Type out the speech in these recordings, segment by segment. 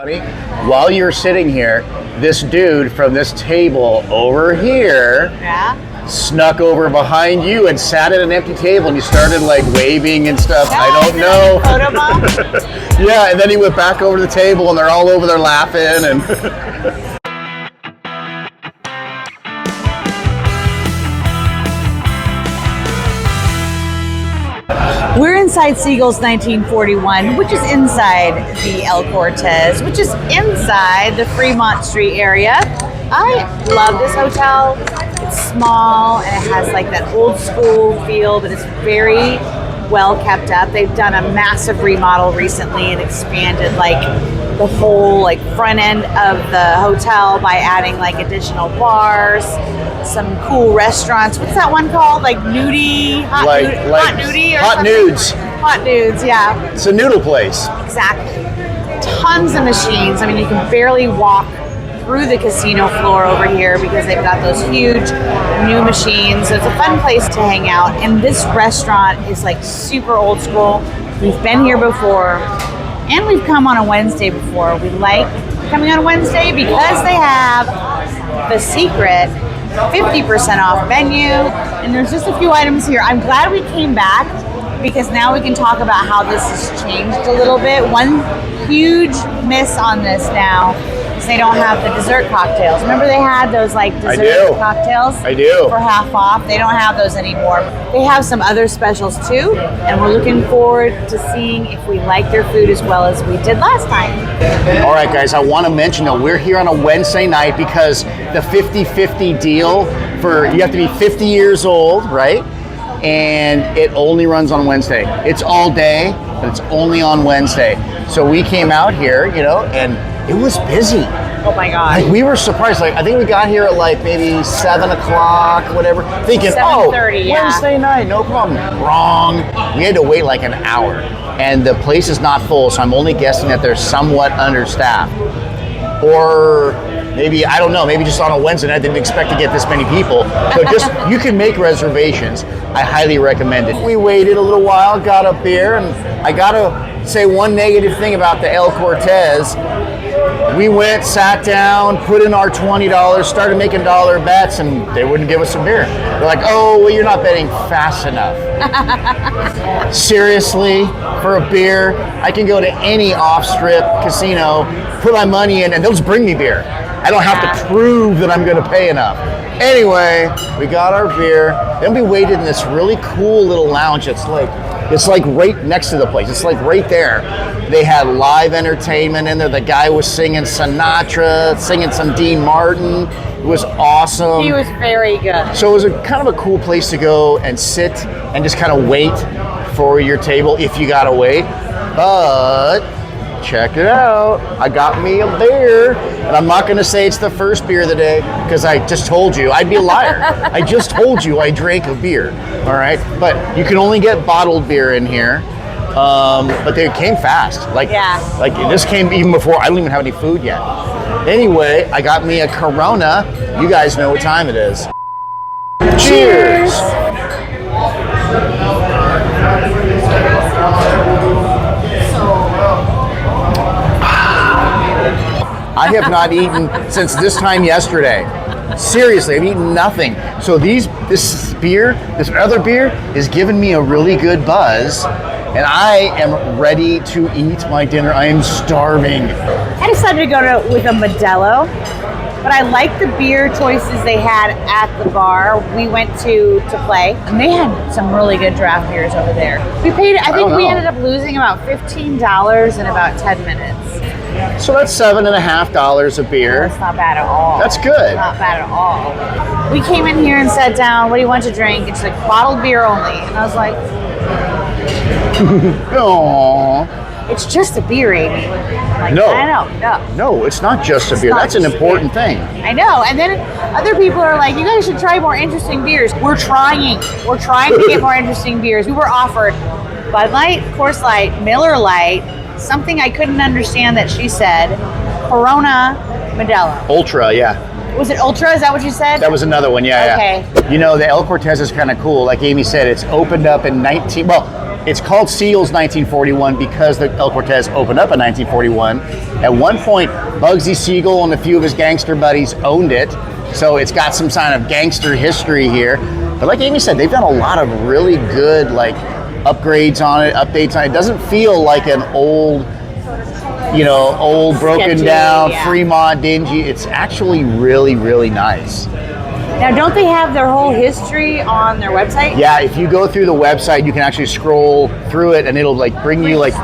Funny, while you're sitting here, this dude from this table over here snuck over behind you and sat at an empty table and he started like waving and stuff. Yeah, I don't know. Photo bomb? Yeah, and then he went back over to the table and they're all over there laughing and We're inside Siegel's 1941, which is inside the El Cortez, which is inside the Fremont Street area. I love this hotel. It's small and it has like that old school feel, but it's very well kept up. They've done a massive remodel recently and expanded like the whole like front end of the hotel by adding like additional bars, some cool restaurants. What's that one called? Like nudie? Hot nudie? Or hot something? nudes. Hot nudes, yeah. It's a noodle place. Exactly. Tons of machines. I mean, you can barely walk through the casino floor over here because they've got those huge new machines. So it's a fun place to hang out. And this restaurant is like super old school. We've been here before and we've come on a Wednesday before. We like coming on a Wednesday because they have the secret 50% off menu. And there's just a few items here. I'm glad we came back because now we can talk about how this has changed a little bit. One huge miss on this now is they don't have the dessert cocktails. Remember they had those like dessert cocktails? I do. For half off. They don't have those anymore. They have some other specials too, and we're looking forward to seeing if we like their food as well as we did last time. All right, guys, I want to mention that we're here on a Wednesday night because the 50-50 deal for, you have to be 50 years old, right? And it only runs on Wednesday. It's all day, but it's only on Wednesday. So we came out here, you know, and it was busy. Oh my God. Like we were surprised. Like I think we got here at like maybe 7 o'clock, whatever, thinking, 7:30, yeah. Wednesday night, no problem. Wrong. We had to wait like an hour. And the place is not full, so I'm only guessing that they're somewhat understaffed. Or maybe, I don't know, maybe just on a Wednesday night, they didn't expect to get this many people. So just, you can make reservations. I highly recommend it. We waited a little while, got up here, and I gotta say one negative thing about the El Cortez. We went, sat down, put in our $20, started making dollar bets, and they wouldn't give us some beer. They're like, oh, well, you're not betting fast enough. Seriously, for a beer, I can go to any off-strip casino, put my money in, and they'll just bring me beer. I don't have to prove that I'm gonna pay enough. Anyway, we got our beer, then we waited in this really cool little lounge. It's like right next to the place. It's like right there. They had live entertainment in there. The guy was singing Sinatra, singing some Dean Martin. It was awesome. He was very good. So it was a kind of a cool place to go and sit and just kind of wait for your table if you gotta wait. But check it out. I got me a beer, and I'm not gonna say it's the first beer of the day because I just told you. I'd be a liar. I just told you I drank a beer. All right, but you can only get bottled beer in here. But they came fast. Like this came even before I don't even have any food yet. Anyway, I got me a Corona. You guys know what time it is. Cheers. I have not eaten since this time yesterday. Seriously, I've eaten nothing. So this other beer is giving me a really good buzz, and I am ready to eat my dinner. I am starving. I decided to go with a Modelo, but I like the beer choices they had at the bar we went to play, and they had some really good draft beers over there. We paid, I think we ended up losing about $15 in about 10 minutes. So that's $7.50 a beer. That's not bad at all. That's good. Not bad at all. We came in here and sat down. What do you want to drink? It's like bottled beer only. And I was like, Aww. It's just a beer, Amy. Like, No. I know. No, it's not just a beer. That's an important thing. I know. And then other people are like, you guys should try more interesting beers. We're trying to get more interesting beers. We were offered Bud Light, Coors Light, Miller Lite, something I couldn't understand that she said, Corona, Modelo. Ultra, yeah. Was it Ultra? Is that what you said? That was another one, yeah. Okay. You know, the El Cortez is kind of cool. Like Amy said, it's opened up in it's called Seals 1941 because the El Cortez opened up in 1941. At one point, Bugsy Siegel and a few of his gangster buddies owned it, so it's got some kind of gangster history here. But like Amy said, they've done a lot of really good like upgrades on it, updates on it. It doesn't feel like an old, old broken Sketchy, down yeah. Fremont dingy. It's actually really, really nice. Now, don't they have their whole history on their website? Yeah, if you go through the website, you can actually scroll through it, and it'll like bring you like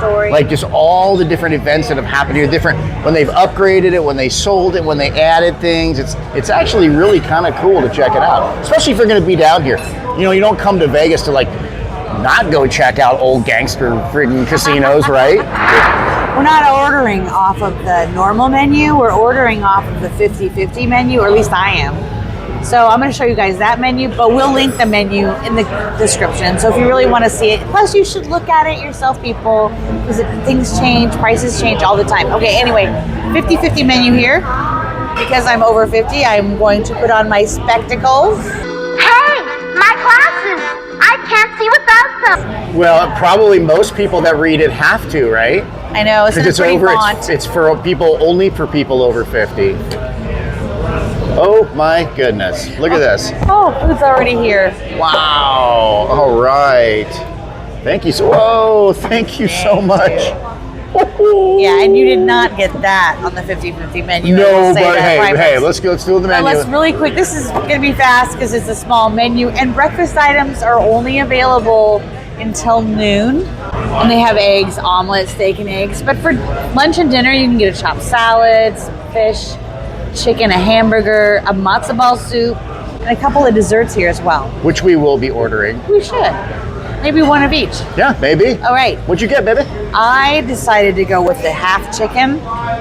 just all the different events that have happened here, different when they've upgraded it, when they sold it, when they added things. It's actually really kind of cool to check it out, especially if you're going to be down here. You don't come to Vegas to like not go check out old gangster friggin' casinos, right? We're not ordering off of the normal menu. We're ordering off of the 50/50 menu, or at least I am. So I'm going to show you guys that menu, but we'll link the menu in the description. So if you really want to see it, plus you should look at it yourself, people, because things change, prices change all the time. Okay, anyway, 50/50 menu here. Because I'm over 50, I'm going to put on my spectacles. Hey, my glasses! I can't see without them. Well, probably most people that read it have to, right? I know, it's Because it's pretty over. font. It's for people, only for people over 50. Oh my goodness! Look at this. Oh, who's already here? Wow! All right. Thank you. Whoa! Thank you so much. Yeah, and you did not get that on the 50/50 menu. I No, will say but that, hey, let's do the Now menu. let's really quick. This is going to be fast because it's a small menu, and breakfast items are only available until noon. And they have eggs, omelet, steak, and eggs. But for lunch and dinner, you can get a chopped salad, some fish, chicken, a hamburger, a matzo ball soup, and a couple of desserts here as well. Which we will be ordering. We should. Maybe one of each. Yeah, maybe. All right. What'd you get, baby? I decided to go with the half chicken.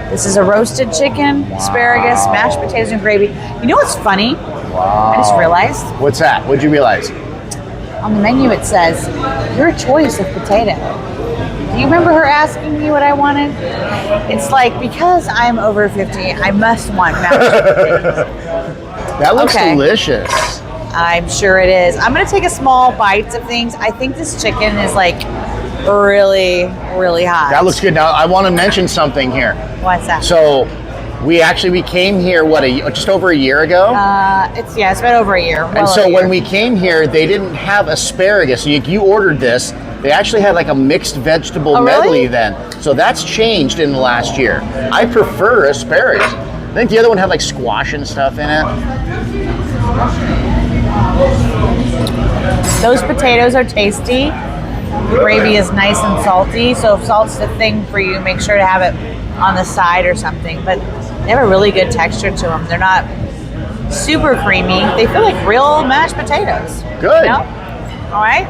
This is a roasted chicken, asparagus, mashed potatoes, and gravy. You know what's funny? Wow. I just realized What's that? What'd you realize? on the menu it says your choice of potato. Do you remember her asking me what I wanted? It's like, because I'm over 50, I must want mashed potatoes. That looks Okay. delicious. I'm sure it is. I'm gonna take a small bite of things. I think this chicken is like really, really hot. That looks good. Now I want to mention something here. What's that? So we came here just over a year ago. It's been over a year. And so when we came here, they didn't have asparagus. So you ordered this. They actually had like a mixed vegetable medley really? then. So that's changed in the last year. I prefer asparagus. I think the other one had like squash and stuff in it. Those potatoes are tasty. The gravy is nice and salty. So if salt's the thing for you, make sure to have it on the side or something. But they have a really good texture to them. They're not super creamy. They feel like real mashed potatoes. Good. You know? All right.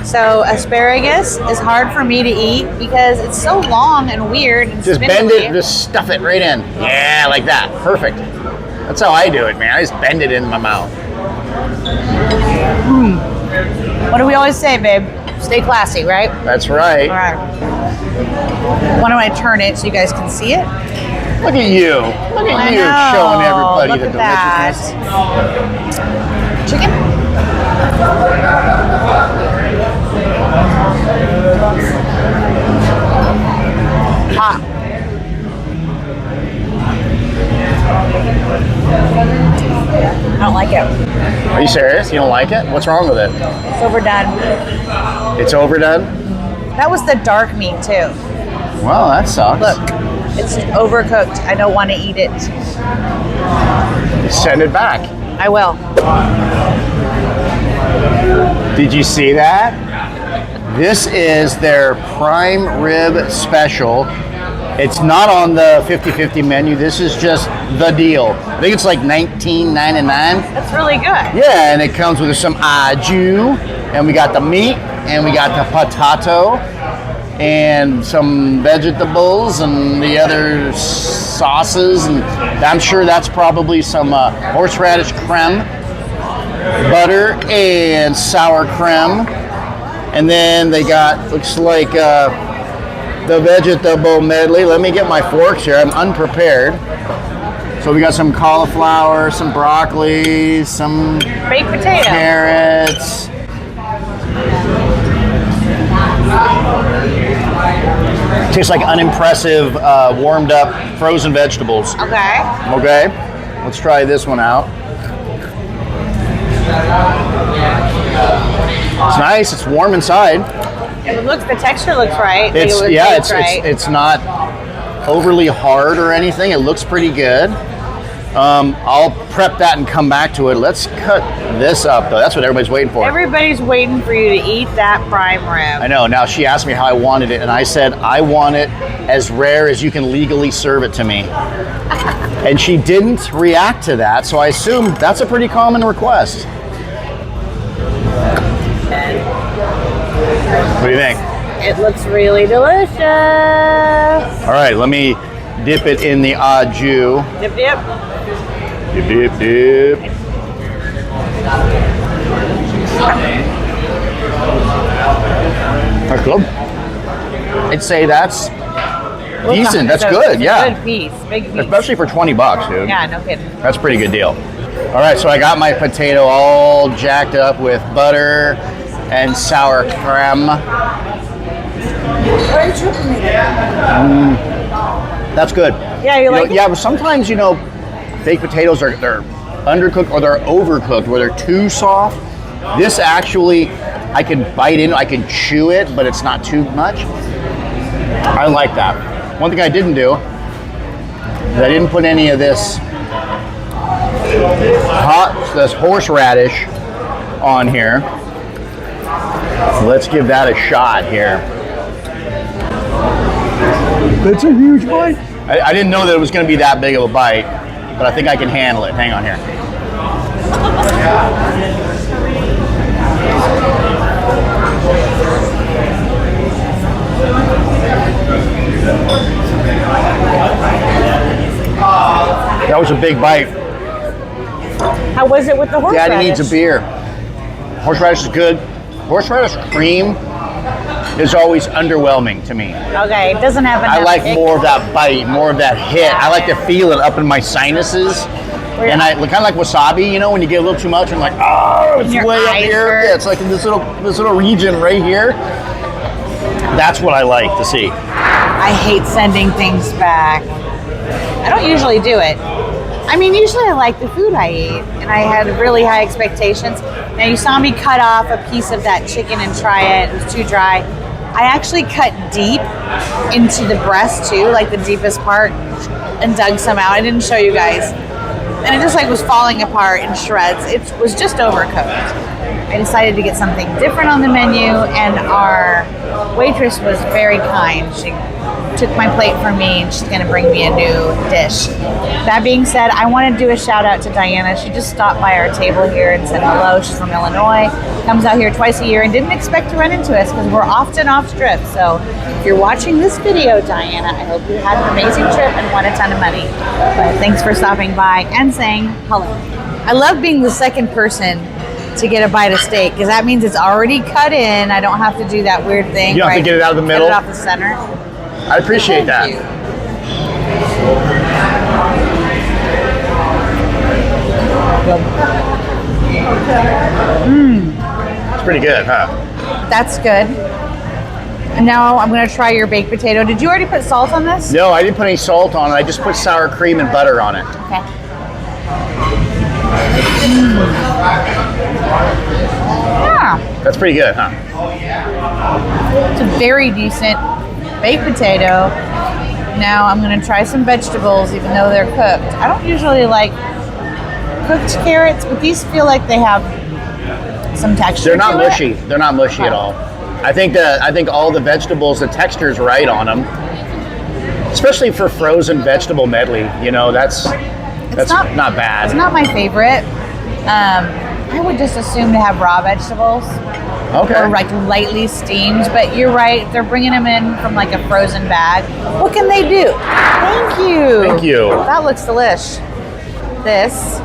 So asparagus is hard for me to eat because it's so long and weird and Just bend spindly. it, just stuff it right in. Yeah, like that. Perfect. That's how I do it, man. I just bend it in my mouth. What do we always say, babe? Stay classy, right? That's right. All right. Why don't I turn it so you guys can see it? Look at you. Look at I you know. showing everybody Look the at deliciousness. that. Chicken? Hot. I don't like it. Are you serious? You don't like it? What's wrong with it? It's overdone. It's overdone? That was the dark meat too. Well, that sucks. Look, it's overcooked. I don't want to eat it. Send it back. I will. Did you see that? This is their prime rib special. It's not on the 50/50 menu. This is just the deal. I think it's like $19.99. That's really good. Yeah, and it comes with some au jus, and we got the meat, and we got the potato, and some vegetables, and the other sauces, and I'm sure that's probably some horseradish creme, butter, and sour creme. And then they got, looks like the vegetable medley. Let me get my forks here. I'm unprepared. So we got some cauliflower, some broccoli, some Baked potato. carrots. Tastes like unimpressive, warmed up frozen vegetables. Okay. Okay, let's try this one out. It's nice. It's warm inside. The texture looks right. It's not overly hard or anything. It looks pretty good. I'll prep that and come back to it. Let's cut this up though. That's what everybody's waiting for. Everybody's waiting for you to eat that prime rib. I know. Now she asked me how I wanted it, and I said I want it as rare as you can legally serve it to me. And she didn't react to that, so I assumed that's a pretty common request. What do you think? It looks really delicious. All right, let me dip it in the au jus. Dip, dip. Dip, dip, dip. That's good. I'd say that's decent. That's good, yeah. Good piece, big piece. Especially for $20, dude. Yeah, no kidding. That's a pretty good deal. All right, so I got my potato all jacked up with butter and sour cream. That's good. Yeah, you like it? Yeah, but sometimes, baked potatoes they're undercooked or they're overcooked, where they're too soft. This actually, I can bite in, I can chew it, but it's not too much. I like that. One thing I didn't do is I didn't put any of this horseradish on here. Let's give that a shot here. That's a huge bite. I didn't know that it was going to be that big of a bite, but I think I can handle it. Hang on here. That was a big bite. How was it with the horseradish? Daddy needs a beer. Horseradish is good. Horseradish cream is always underwhelming to me. Okay, it doesn't have enough. I like more of that bite, more of that hit. I like to feel it up in my sinuses. And I kind of like wasabi, when you get a little too much, I'm like, oh, it's way up here. Yeah, it's like in this little region right here. That's what I like to see. I hate sending things back. I don't usually do it. I mean, usually I like the food I eat, and I had really high expectations. Now, you saw me cut off a piece of that chicken and try it. It was too dry. I actually cut deep into the breast too, like the deepest part, and dug some out. I didn't show you guys. And it just was falling apart in shreds. It was just overcooked. I decided to get something different on the menu, and our waitress was very kind. She took my plate from me, and she's gonna bring me a new dish. That being said, I want to do a shout out to Diana. She just stopped by our table here and said hello. She's from Illinois, comes out here twice a year, and didn't expect to run into us because we're often off strip. So if you're watching this video, Diana, I hope you had an amazing trip and won a ton of money. But thanks for stopping by and saying hello. I love being the second person to get a bite of steak because that means it's already cut in. I don't have to do that weird thing. You don't have to get it out of the middle. Get it off the center. I appreciate that. You. It's pretty good, huh? That's good. And now I'm going to try your baked potato. Did you already put salt on this? No, I didn't put any salt on it. I just put sour cream and butter on it. Okay. Yeah. That's pretty good, huh? It's a very decent baked potato. Now I'm going to try some vegetables, even though they're cooked. I don't usually like cooked carrots, but these feel like they have some texture. They're not to mushy. It. They're not mushy at all. I think all the vegetables, the texture's right on them. Especially for frozen vegetable medley, that's not bad. It's not my favorite. I would just assume to have raw vegetables. Okay. Or lightly steamed, but you're right. They're bringing them in from a frozen bag. What can they do? Thank you. Thank you. That looks delish. This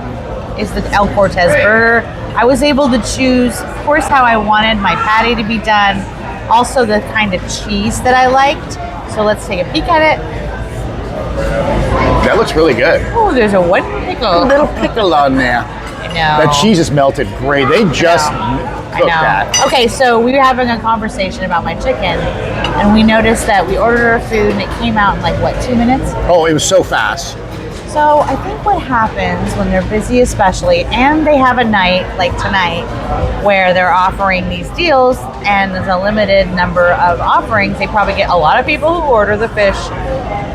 is the El Cortez burger. I was able to choose, of course, how I wanted my patty to be done. Also, the kind of cheese that I liked. So let's take a peek at it. That looks really good. Oh, there's a one pickle. A little pickle on there. I know. That cheese is melted great. They just cook that. Okay, so we were having a conversation about my chicken, and we noticed that we ordered our food and it came out in like, what, 2 minutes? Oh, it was so fast. So I think what happens when they're busy especially, and they have a night like tonight where they're offering these deals and there's a limited number of offerings, they probably get a lot of people who order the fish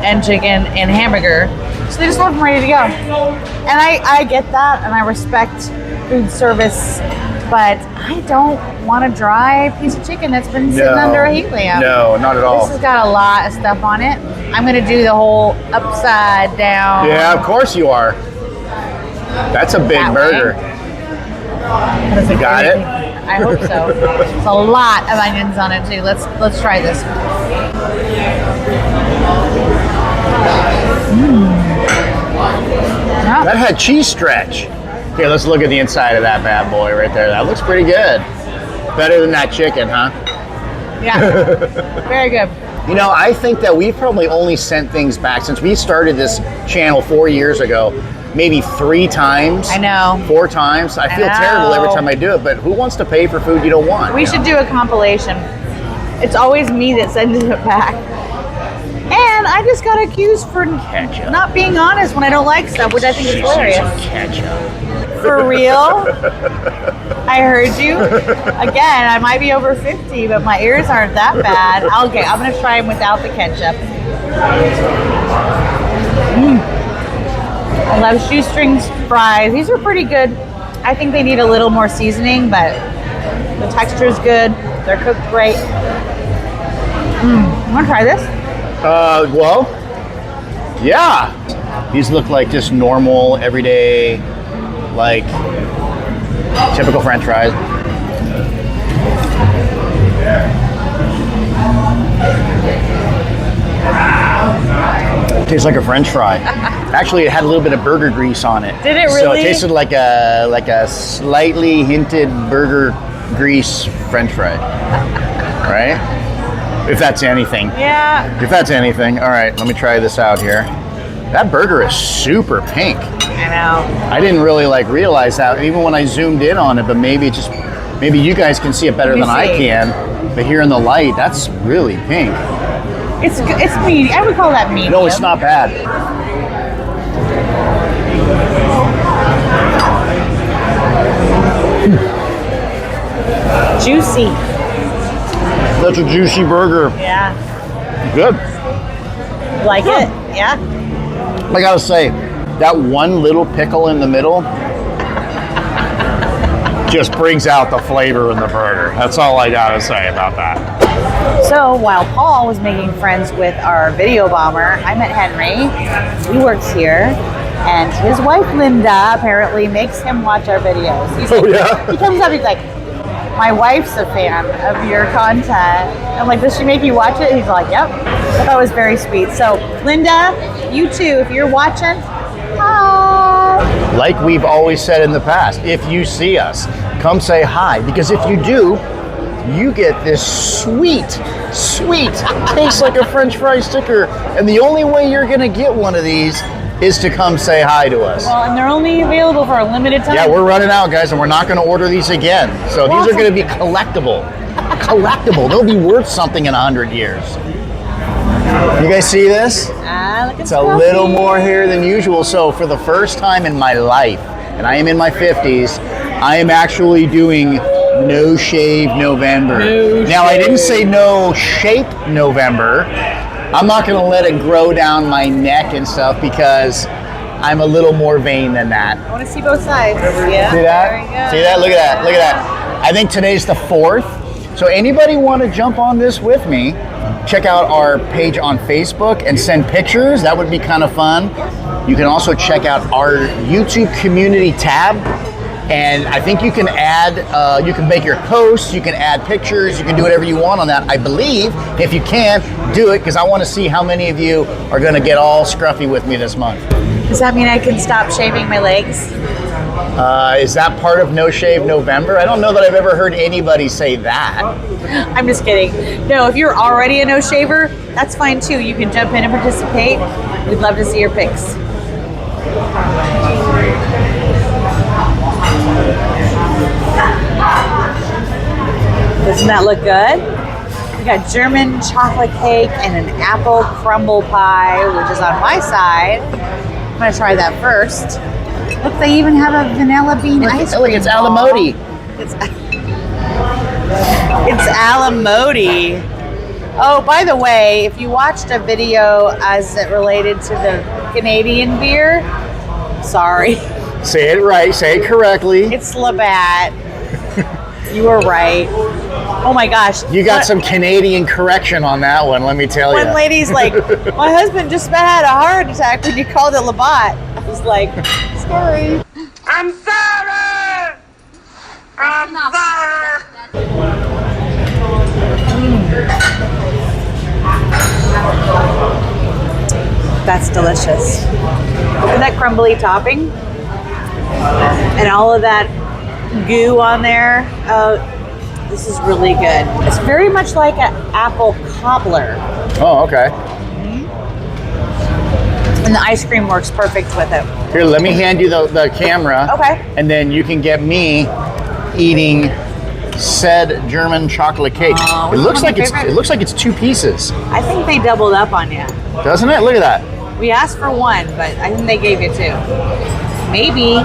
and chicken and hamburger, so they just have them ready to go. And I get that and I respect food service, but I don't want a dry piece of chicken that's been sitting under a heat lamp. No, not at all. This has got a lot of stuff on it. I'm gonna do the whole upside down. Yeah, of course you are. That's a big burger. You got it? I hope so. There's a lot of onions on it too. Let's try this. That had cheese stretch. Here, let's look at the inside of that bad boy right there. That looks pretty good. Better than that chicken, huh? Yeah, very good. You know, I think that we've probably only sent things back since we started this channel 4 years ago, maybe 3 times. I know. 4 times. I feel terrible every time I do it, but who wants to pay for food you don't want? We should do a compilation. It's always me that sends it back. And I just got accused for Ketchup. not being honest when I don't like stuff, which I think is hilarious. Ketchup. For real? I heard you. Again, I might be over 50, but my ears aren't that bad. Okay, I'm gonna try them without the ketchup. I love shoestring fries. These are pretty good. I think they need a little more seasoning, but the texture is good. They're cooked great. You wanna try this? Well, yeah. These look like just normal, everyday, like typical French fries. Tastes like a French fry. Actually, it had a little bit of burger grease on it. Did it really? So it tasted like a slightly hinted burger grease French fry. Right? If that's anything. Yeah. If that's anything. All right, let me try this out here. That burger is super pink. I know. I didn't really realize that even when I zoomed in on it, but maybe you guys can see it better than I can. But here in the light, that's really pink. It's medium. I would call that medium. No, it's not bad. Juicy. That's a juicy burger. Yeah. Good. Like it? Yeah. I gotta say, that one little pickle in the middle just brings out the flavor in the burger. That's all I gotta say about that. So while Paul was making friends with our video bomber, I met Henry. He works here, and his wife Linda apparently makes him watch our videos. Yeah? He comes up, he's like, "My wife's a fan of your content." I'm like, "Does she make you watch it?" He's like, "Yep." I thought it was very sweet. So Linda, you too, if you're watching, hi. Like we've always said in the past, if you see us, come say hi, because if you do, you get this sweet, tastes like a French fry sticker, and the only way you're gonna get one of these is to come say hi to us. Well, and they're only available for a limited time. Yeah, we're running out, guys, and we're not gonna order these again. So these are gonna be collectible. They'll be worth something in 100 years. You guys see this? Look, It's a little more hair than usual. So for the first time in my life, and I am in my 50s, I am actually doing No Shave November. Now, I didn't say No Shape November. I'm not going to let it grow down my neck and stuff because I'm a little more vain than that. I want to see both sides. Yeah. See that? Very good. See that? Look at that. Look at that. I think today's the 4th. So anybody want to jump on this with me, check out our page on Facebook and send pictures. That would be kind of fun. You can also check out our YouTube community tab. And I think you can add, you can make your posts, you can add pictures, you can do whatever you want on that. I believe if you can, do it, because I want to see how many of you are going to get all scruffy with me this month. Does that mean I can stop shaving my legs? Is that part of No Shave November? I don't know that I've ever heard anybody say that. I'm just kidding. No, if you're already a no shaver, that's fine too. You can jump in and participate. We'd love to see your pics. Doesn't that look good? We got German chocolate cake and an apple crumble pie, which is on my side. I'm gonna try that first. Look, they even have a vanilla bean ice cream. Look, it's Alamoti. It's Alamoti. Oh, by the way, if you watched a video as it related to the Canadian beer, sorry. Say it right. Say it correctly. It's Labatt. You were right. Oh my gosh. You got some Canadian correction on that one, let me tell you. One lady's like, my husband just had a heart attack when you called it Labatt. I was like, sorry. I'm sorry! I'm sorry! That's delicious. Look at that crumbly topping. And all of that goo on there. This is really good. It's very much like an apple cobbler. Oh, okay. And the ice cream works perfect with it. Here, let me hand you the camera. Okay. And then you can get me eating said German chocolate cake. It looks like it's 2 pieces. I think they doubled up on you. Doesn't it? Look at that. We asked for 1, but I think they gave you 2. Maybe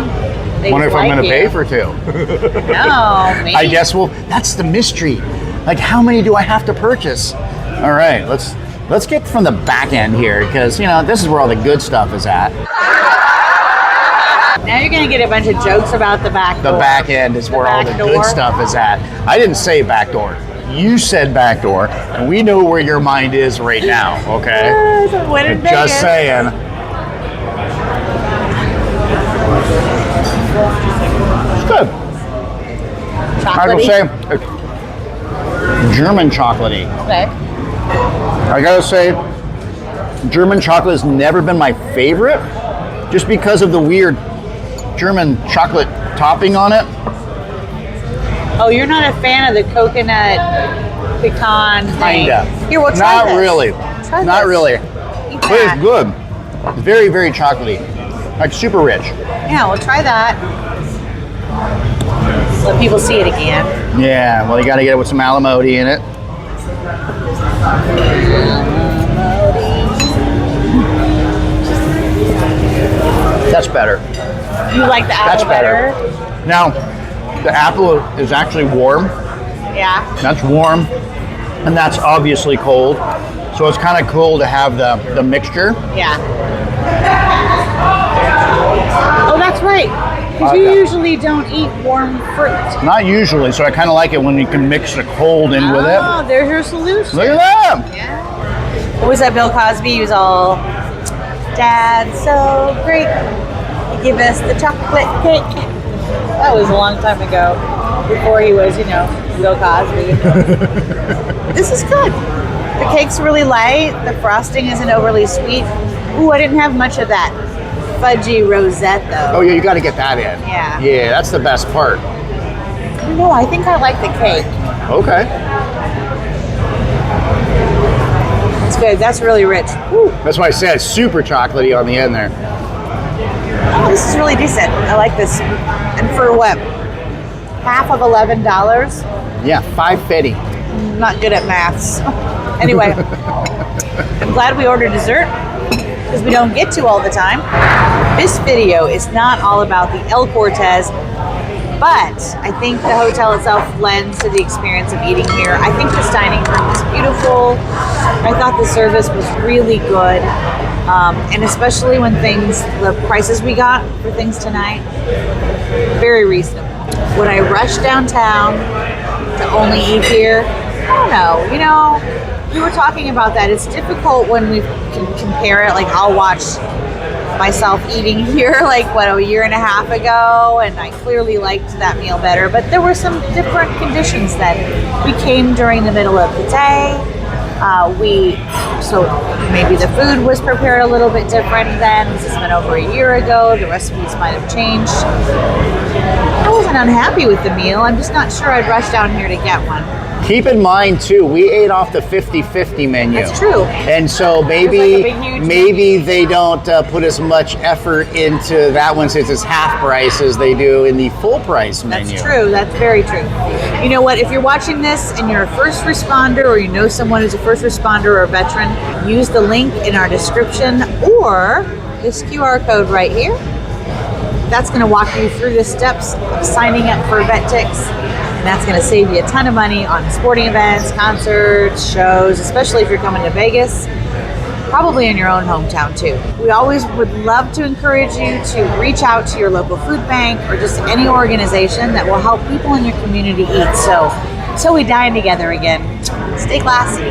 they Wonder if I'm going to pay for 2. No, maybe. I guess that's the mystery. Like, how many do I have to purchase? All right, let's get from the back end here, because this is where all the good stuff is at. Now you're going to get a bunch of jokes about the back door. The back end is where all the good stuff is at. I didn't say back door. You said back door, and we know where your mind is right now, okay? Just saying. It's good. I would say German chocolatey. Okay. I gotta say, German chocolate has never been my favorite, just because of the weird German chocolate topping on it. Oh, you're not a fan of the coconut pecan thing? Kinda. Here, we'll try this. Not really. Try Not this. really. Eat But that. it's good. It's very, very chocolatey. Like super rich. Yeah, we'll try that. So people see it again. Yeah, well, you gotta get it with some Alamoti in it. That's better. You like the apple That's better. Now, the apple is actually warm. Yeah. That's warm, and that's obviously cold. So it's kind of cool to have the mixture. Yeah. Oh, that's right. Because you usually don't eat warm fruit. Not usually, so I kind of like it when you can mix the cold in with it. Oh, there's your solution. Look at that! Yeah. What was that Bill Cosby? He was all, Dad's so great. He gave us the chocolate cake. That was a long time ago. Before he was, Bill Cosby. This is good. The cake's really light. The frosting isn't overly sweet. Ooh, I didn't have much of that fudgy rosette though. Oh yeah, you got to get that in. Yeah. Yeah, that's the best part. No, I think I like the cake. Okay. It's good. That's really rich. Woo. That's why I said it's super chocolatey on the end there. Oh, this is really decent. I like this. And for what? Half of $11? Yeah, $5.50. I'm not good at maths. Anyway, I'm glad we ordered dessert because we don't get to all the time. This video is not all about the El Cortez, but I think the hotel itself lends to the experience of eating here. I think this dining room is beautiful. I thought the service was really good. And especially when the prices we got for things tonight, very reasonable. Would I rush downtown to only eat here? I don't know. We were talking about that. It's difficult when we can compare it. Like, I'll watch myself eating here a year and a half ago, and I clearly liked that meal better. But there were some different conditions then. We came during the middle of the day. So maybe the food was prepared a little bit different then. This has been over a year ago. The recipes might have changed. I wasn't unhappy with the meal. I'm just not sure I'd rush down here to get one. Keep in mind too, we ate off the 50-50 menu. That's true. And so maybe There's like a big, huge maybe they don't put as much effort into that one since it's half price as they do in the full price menu. That's true. That's very true. You know what? If you're watching this and you're a first responder or you know someone who's a first responder or a veteran, use the link in our description or this QR code right here. That's going to walk you through the steps of signing up for VetTix. And that's going to save you a ton of money on sporting events, concerts, shows, especially if you're coming to Vegas, probably in your own hometown too. We always would love to encourage you to reach out to your local food bank or just any organization that will help people in your community eat. So we dine together again. Stay classy.